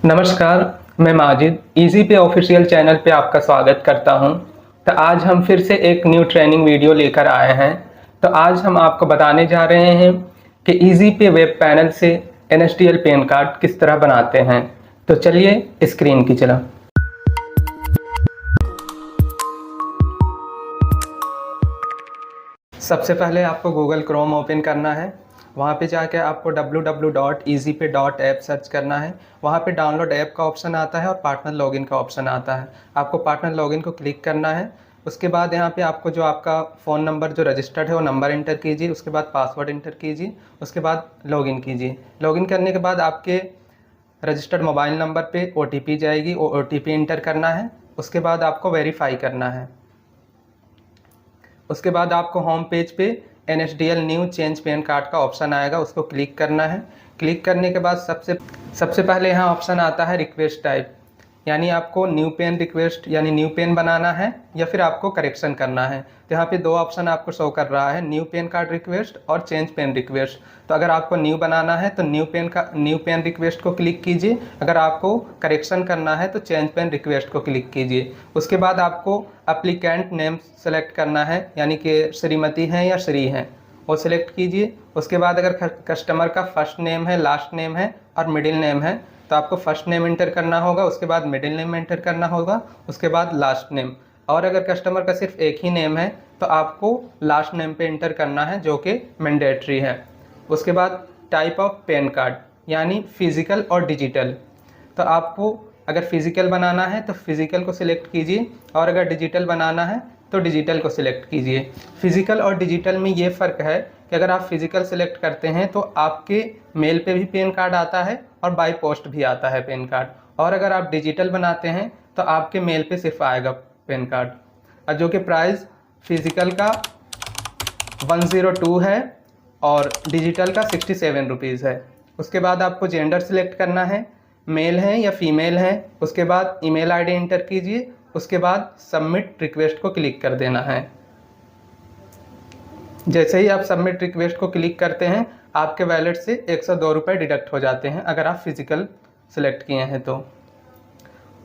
नमस्कार, मैं माजिद इजी पे ऑफिशियल चैनल पे आपका स्वागत करता हूं। तो आज हम फिर से एक न्यू ट्रेनिंग वीडियो लेकर आए हैं। तो आज हम आपको बताने जा रहे हैं कि इजी पे वेब पैनल से NSDL पैन कार्ड किस तरह बनाते हैं। तो चलिए स्क्रीन की चला। सबसे पहले आपको गूगल क्रोम ओपन करना है। वहाँ पे जाके आपको www.easypay.app सर्च करना है। वहाँ पे डाउनलोड ऐप का ऑप्शन आता है और पार्टनर लॉगिन का ऑप्शन आता है। आपको पार्टनर लॉगिन को क्लिक करना है। उसके बाद यहाँ पे आपको जो आपका फ़ोन नंबर जो रजिस्टर्ड है वो नंबर इंटर कीजिए। उसके बाद पासवर्ड इंटर कीजिए। उसके बाद लॉगिन कीजिए। लॉगिन करने के बाद आपके रजिस्टर्ड मोबाइल नंबर पर OTP जाएगी, वो OTP इंटर करना है। उसके बाद आपको वेरीफाई करना है। उसके बाद आपको होम पेज पे NSDL new change pan card का ऑप्शन आएगा, उसको क्लिक करना है। क्लिक करने के बाद सबसे पहले यहाँ ऑप्शन आता है रिक्वेस्ट टाइप, यानी आपको न्यू पैन रिक्वेस्ट यानी न्यू पैन बनाना है या फिर आपको करेक्शन करना है। तो यहाँ पे दो ऑप्शन आपको शो कर रहा है, न्यू पैन कार्ड रिक्वेस्ट और चेंज पैन रिक्वेस्ट। तो अगर आपको न्यू बनाना है तो न्यू पैन रिक्वेस्ट को क्लिक कीजिए। अगर आपको करेक्शन करना है तो चेंज पैन रिक्वेस्ट को क्लिक कीजिए। उसके बाद आपको एप्लीकेंट नेम सेलेक्ट करना है, यानी कि श्रीमती हैं या श्री हैं, वो सिलेक्ट कीजिए। उसके बाद अगर कस्टमर का फर्स्ट नेम है, लास्ट नेम है और मिडिल नेम है तो आपको फर्स्ट नेम इंटर करना होगा, उसके बाद मिडिल नेम इंटर करना होगा, उसके बाद लास्ट नेम। और अगर कस्टमर का सिर्फ एक ही नेम है तो आपको लास्ट नेम पे इंटर करना है, जो कि मैंडेटरी है। उसके बाद टाइप ऑफ पैन कार्ड, यानी फिज़िकल और डिजिटल। तो आपको अगर फिज़िकल बनाना है तो फिज़िकल को सिलेक्ट कीजिए और अगर डिजिटल बनाना है तो डिजिटल को सिलेक्ट कीजिए। फिज़िकल और डिजिटल में ये फ़र्क है कि अगर आप फिज़िकल सिलेक्ट करते हैं तो आपके मेल पे भी पैन कार्ड आता है और बाय पोस्ट भी आता है पैन कार्ड, और अगर आप डिजिटल बनाते हैं तो आपके मेल पे सिर्फ आएगा पैन कार्ड। और जो कि प्राइस फिज़िकल का 102 है और डिजिटल का 67 रुपीज़ है। उसके बाद आपको जेंडर सिलेक्ट करना है, मेल है या फीमेल है। उसके बाद ईमेल आईडी इंटर कीजिए। उसके बाद सबमिट रिक्वेस्ट को क्लिक कर देना है। जैसे ही आप सबमिट रिक्वेस्ट को क्लिक करते हैं आपके वैलेट से 102 रुपये डिडक्ट हो जाते हैं, अगर आप फिज़िकल सिलेक्ट किए हैं तो।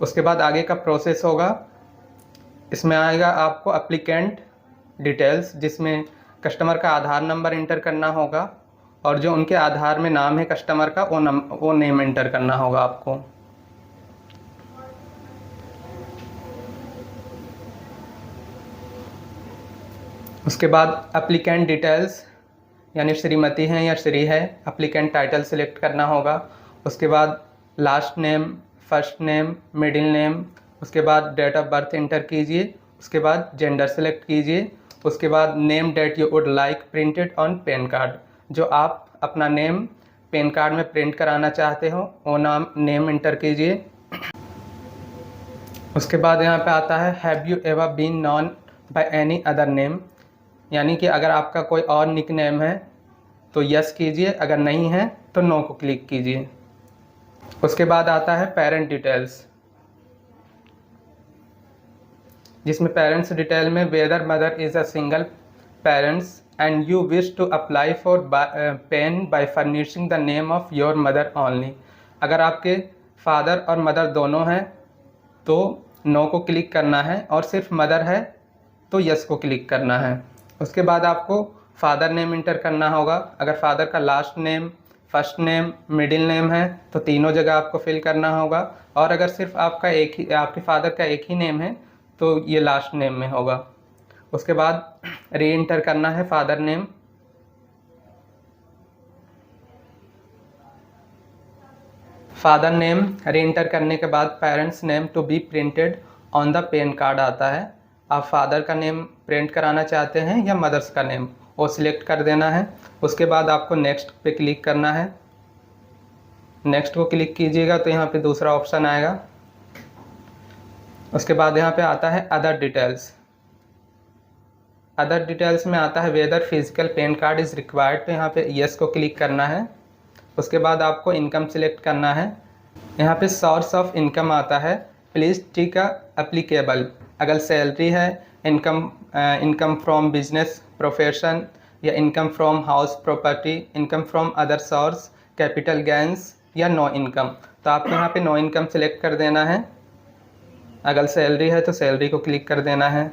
उसके बाद आगे का प्रोसेस होगा। इसमें आएगा आपको एप्लीकेंट डिटेल्स, जिसमें कस्टमर का आधार नंबर इंटर करना होगा और जो उनके आधार में नाम है कस्टमर का वो नेम इंटर करना होगा आपको। उसके बाद एप्लीकेंट डिटेल्स, यानी श्रीमती हैं या श्री है, एप्लीकेंट टाइटल सिलेक्ट करना होगा। उसके बाद last name, first name, middle name, उसके बाद डेट ऑफ बर्थ इंटर कीजिए। उसके बाद जेंडर सेलेक्ट कीजिए। उसके बाद name that you would like printed on PAN card, जो आप अपना नेम पैन कार्ड में प्रिंट कराना चाहते हो वो नेम इंटर कीजिए। उसके बाद यहाँ पे आता है have you ever been known by any other name, यानी कि अगर आपका कोई और निक नेम है तो यस कीजिए, अगर नहीं है तो नो को क्लिक कीजिए। उसके बाद आता है पेरेंट डिटेल्स, जिसमें पेरेंट्स डिटेल में whether mother is a single parents and you wish to apply for PAN by furnishing the name of your mother only. अगर आपके फादर और मदर दोनों हैं तो नो को क्लिक करना है और सिर्फ मदर है तो यस को क्लिक करना है। उसके बाद आपको फादर नेम इंटर करना होगा। अगर फादर का last name, first name, middle name है तो तीनों जगह आपको फिल करना होगा, और अगर सिर्फ आपके फादर का एक ही नेम है तो ये लास्ट नेम में होगा। उसके बाद री इंटर करना है father name. Father name re enter करने के बाद parents name to be printed on the PAN card आता है। आप फादर का नेम प्रिंट कराना चाहते हैं या मदर्स का नेम, वो सिलेक्ट कर देना है। उसके बाद आपको नेक्स्ट पे क्लिक करना है। नेक्स्ट को क्लिक कीजिएगा तो यहाँ पे दूसरा ऑप्शन आएगा। उसके बाद यहाँ पे आता है अदर डिटेल्स। अदर डिटेल्स में आता है whether physical PAN card is required, तो यहाँ पे यस को क्लिक करना है। उसके बाद आपको इनकम सिलेक्ट करना है। यहाँ पे सोर्स ऑफ इनकम आता है, प्लीज़ टिक एप्लीकेबल। अगर सैलरी है, इनकम फ्रॉम बिजनेस प्रोफेशन या income from house property, income from other source, capital gains या नो इनकम। तो आपको यहाँ पे नो इनकम सेलेक्ट कर देना है। अगर सैलरी है तो सैलरी को क्लिक कर देना है।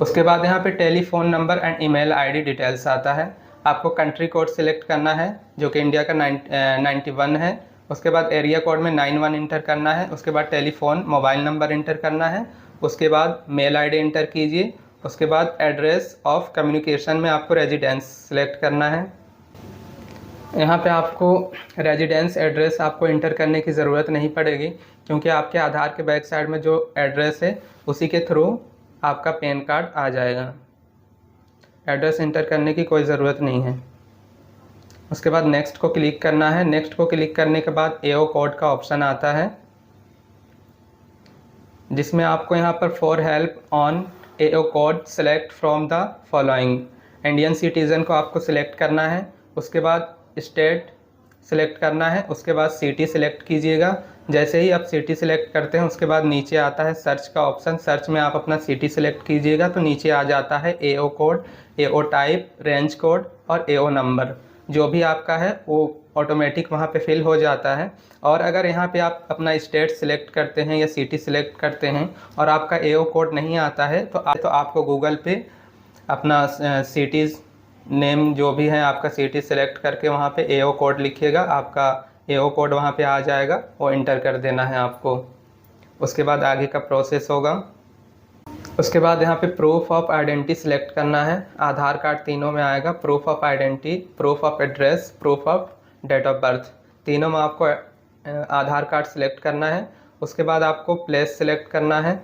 उसके बाद यहाँ पे telephone number and email ID details आता है। आपको कंट्री कोड सिलेक्ट करना है जो कि इंडिया का 91 है। उसके बाद एरिया कोड में 91 इंटर करना है। उसके बाद टेलीफोन मोबाइल नंबर इंटर करना है। उसके बाद मेल आईडी इंटर कीजिए। उसके बाद एड्रेस ऑफ कम्युनिकेशन में आपको रेजिडेंस सिलेक्ट करना है। यहाँ पे आपको रेजिडेंस एड्रेस आपको इंटर करने की ज़रूरत नहीं पड़ेगी, क्योंकि आपके आधार के बैक साइड में जो एड्रेस है उसी के थ्रू आपका पैन कार्ड आ जाएगा। एड्रेस इंटर करने की कोई ज़रूरत नहीं है। उसके बाद नेक्स्ट को क्लिक करना है। नेक्स्ट को क्लिक करने के बाद एओ कोड का ऑप्शन आता है, जिसमें आपको यहाँ पर for help on AO code select from the following. Indian citizen को आपको सिलेक्ट करना है। उसके बाद स्टेट सिलेक्ट करना है। उसके बाद सिटी सिलेक्ट कीजिएगा। जैसे ही आप सिटी सिलेक्ट करते हैं उसके बाद नीचे आता है सर्च का ऑप्शन। सर्च में आप अपना सिटी सिलेक्ट कीजिएगा तो नीचे आ जाता है एओ कोड, एओ टाइप, रेंज कोड और एओ नंबर। जो भी आपका है वो ऑटोमेटिक वहाँ पे फिल हो जाता है। और अगर यहाँ पे आप अपना स्टेट सिलेक्ट करते हैं या सिटी सिलेक्ट करते हैं और आपका एओ कोड नहीं आता है तो आपको गूगल पे अपना सिटीज़ नेम जो भी है आपका सिटी सेलेक्ट करके वहाँ पे एओ कोड लिखिएगा। आपका एओ कोड वहाँ पे आ जाएगा, वो इंटर कर देना है आपको। उसके बाद आगे का प्रोसेस होगा। उसके बाद यहाँ पे प्रूफ ऑफ आइडेंटिटी सिलेक्ट करना है। आधार कार्ड तीनों में आएगा, proof of identity, proof of address, proof of date of birth. तीनों में आपको आधार कार्ड सिलेक्ट करना है। उसके बाद आपको प्लेस सिलेक्ट करना है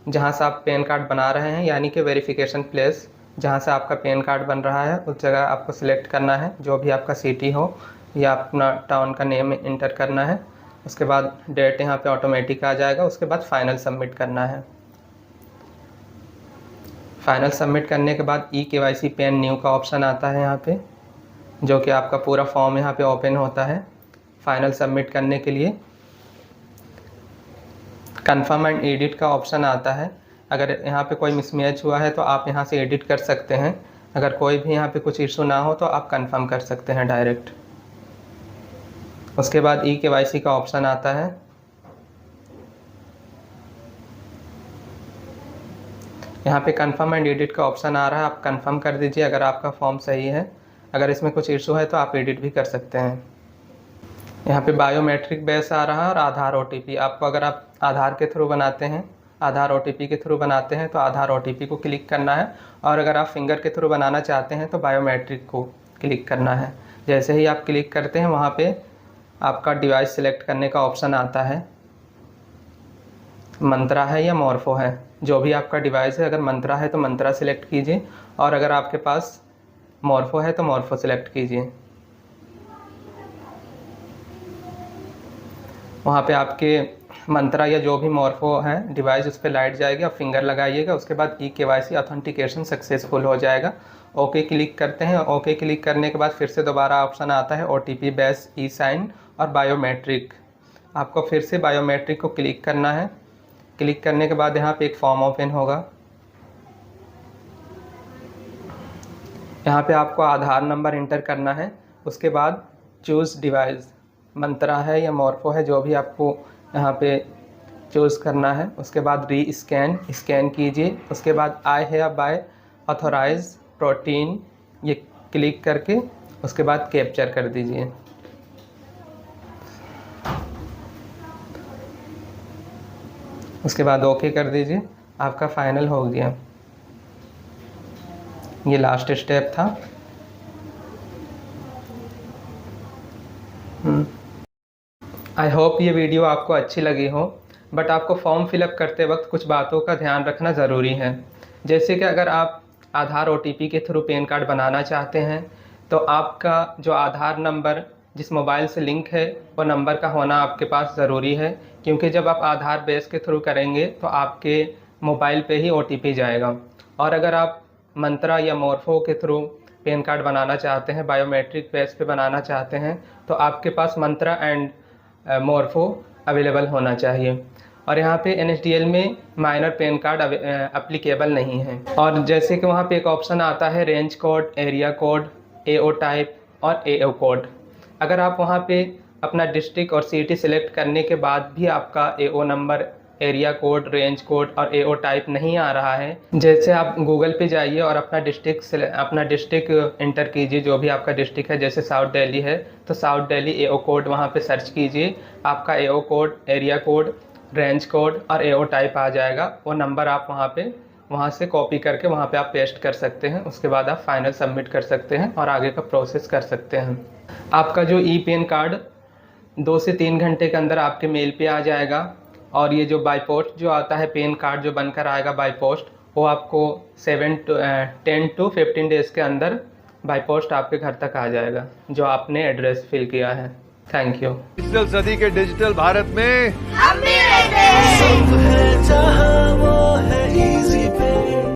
जहाँ से आप पैन कार्ड बना रहे हैं, यानी कि वेरिफिकेशन प्लेस जहाँ से आपका पैन कार्ड बन रहा है उस जगह आपको सिलेक्ट करना है। जो भी आपका सिटी हो या अपना टाउन का नेम इंटर करना है। उसके बाद डेट यहाँ पे ऑटोमेटिक आ जाएगा। उसके बाद फाइनल सबमिट करना है। फाइनल सबमिट करने के बाद ई-केवाईसी पैन न्यू का ऑप्शन आता है यहाँ पे, जो कि आपका पूरा फॉर्म यहाँ पे ओपन होता है। फाइनल सबमिट करने के लिए कन्फर्म एंड एडिट का ऑप्शन आता है। अगर यहाँ पे कोई मिसमैच हुआ है तो आप यहाँ से एडिट कर सकते हैं। अगर कोई भी यहाँ पे कुछ इशू ना हो तो आप कंफर्म कर सकते हैं डायरेक्ट। उसके बाद ई-केवाईसी का ऑप्शन आता है। यहाँ पे कंफर्म एंड एडिट का ऑप्शन आ रहा है, आप कंफर्म कर दीजिए अगर आपका फॉर्म सही है। अगर इसमें कुछ इशू है तो आप एडिट भी कर सकते हैं। यहाँ पे बायोमेट्रिक बेस आ रहा है और आधार ओटीपी। आपको अगर आप आधार के थ्रू बनाते हैं, आधार ओटीपी के थ्रू बनाते हैं तो आधार ओटीपी को क्लिक करना है, और अगर आप फिंगर के थ्रू बनाना चाहते हैं तो बायोमेट्रिक को क्लिक करना है। जैसे ही आप क्लिक करते हैं वहाँ पे आपका डिवाइस सिलेक्ट करने का ऑप्शन आता है। मंत्रा है या मॉर्फो है, जो भी आपका डिवाइस है। अगर मंत्रा है तो मंत्रा सिलेक्ट कीजिए, और अगर आपके पास मॉर्फो है तो मॉर्फो सिलेक्ट कीजिए। वहाँ पे आपके मंत्रा या जो भी मॉर्फो है डिवाइस उस पर लाइट जाएगी, आप फिंगर लगाइएगा। उसके बाद ई-केवाईसी ऑथेंटिकेशन सक्सेसफुल हो जाएगा। ओके क्लिक करते हैं। ओके क्लिक करने के बाद फिर से दोबारा ऑप्शन आता है ओटीपी बेस ई साइन और बायोमेट्रिक। आपको फिर से बायोमेट्रिक को क्लिक करना है। क्लिक करने के बाद यहाँ पे एक फॉर्म ओपन होगा। यहाँ पे आपको आधार नंबर इंटर करना है। उसके बाद चूज़ डिवाइस, मंत्रा है या मॉर्फो है, जो भी आपको यहाँ पे चूज़ करना है। उसके बाद स्कैन कीजिए। उसके बाद आई है बाय ऑथोराइज प्रोटीन, ये क्लिक करके उसके बाद कैप्चर कर दीजिए। उसके बाद ओके कर दीजिए। आपका फाइनल हो गया। ये लास्ट स्टेप था। आई होप ये वीडियो आपको अच्छी लगी हो, बट आपको फॉर्म फिलअप करते वक्त कुछ बातों का ध्यान रखना ज़रूरी है। जैसे कि अगर आप आधार ओटीपी के थ्रू पैन कार्ड बनाना चाहते हैं तो आपका जो आधार नंबर जिस मोबाइल से लिंक है वो नंबर का होना आपके पास ज़रूरी है, क्योंकि जब आप आधार बेस के थ्रू करेंगे तो आपके मोबाइल पे ही ओटीपी जाएगा। और अगर आप मंत्रा या मॉर्फो के थ्रू पैन कार्ड बनाना चाहते हैं, बायोमेट्रिक बेस पे बनाना चाहते हैं, तो आपके पास मंत्रा एंड मॉर्फो अवेलेबल होना चाहिए। और यहाँ पे NSDL में माइनर पैन कार्ड एप्लीकेबल नहीं है। और जैसे कि वहाँ पे एक ऑप्शन आता है range code, area code AO type और AO कोड। अगर आप वहाँ पे अपना डिस्ट्रिक्ट और सिटी सिलेक्ट करने के बाद भी आपका AO number, area code, range code और AO टाइप नहीं आ रहा है, जैसे आप गूगल पे जाइए और अपना डिस्ट्रिक्ट इंटर कीजिए, जो भी आपका डिस्ट्रिक्ट है। जैसे साउथ दिल्ली है तो साउथ दिल्ली AO कोड वहाँ पे सर्च कीजिए, आपका AO code, area code, range code और AO टाइप आ जाएगा। वो नंबर आप वहाँ से कॉपी करके वहाँ पे आप पेस्ट कर सकते हैं। उसके बाद आप फाइनल सबमिट कर सकते हैं और आगे का प्रोसेस कर सकते हैं। आपका जो ई-पैन कार्ड 2 से 3 घंटे के अंदर आपके मेल पे आ जाएगा। और ये जो बाई पोस्ट जो आता है पैन कार्ड जो बनकर आएगा बाई पोस्ट, वो आपको 10 to 15 डेज़ के अंदर बाई पोस्ट आपके घर तक आ जाएगा, जो आपने एड्रेस फिल किया है। Thank you. डिजिटल सदी के डिजिटल भारत में हम भी रहते हैं।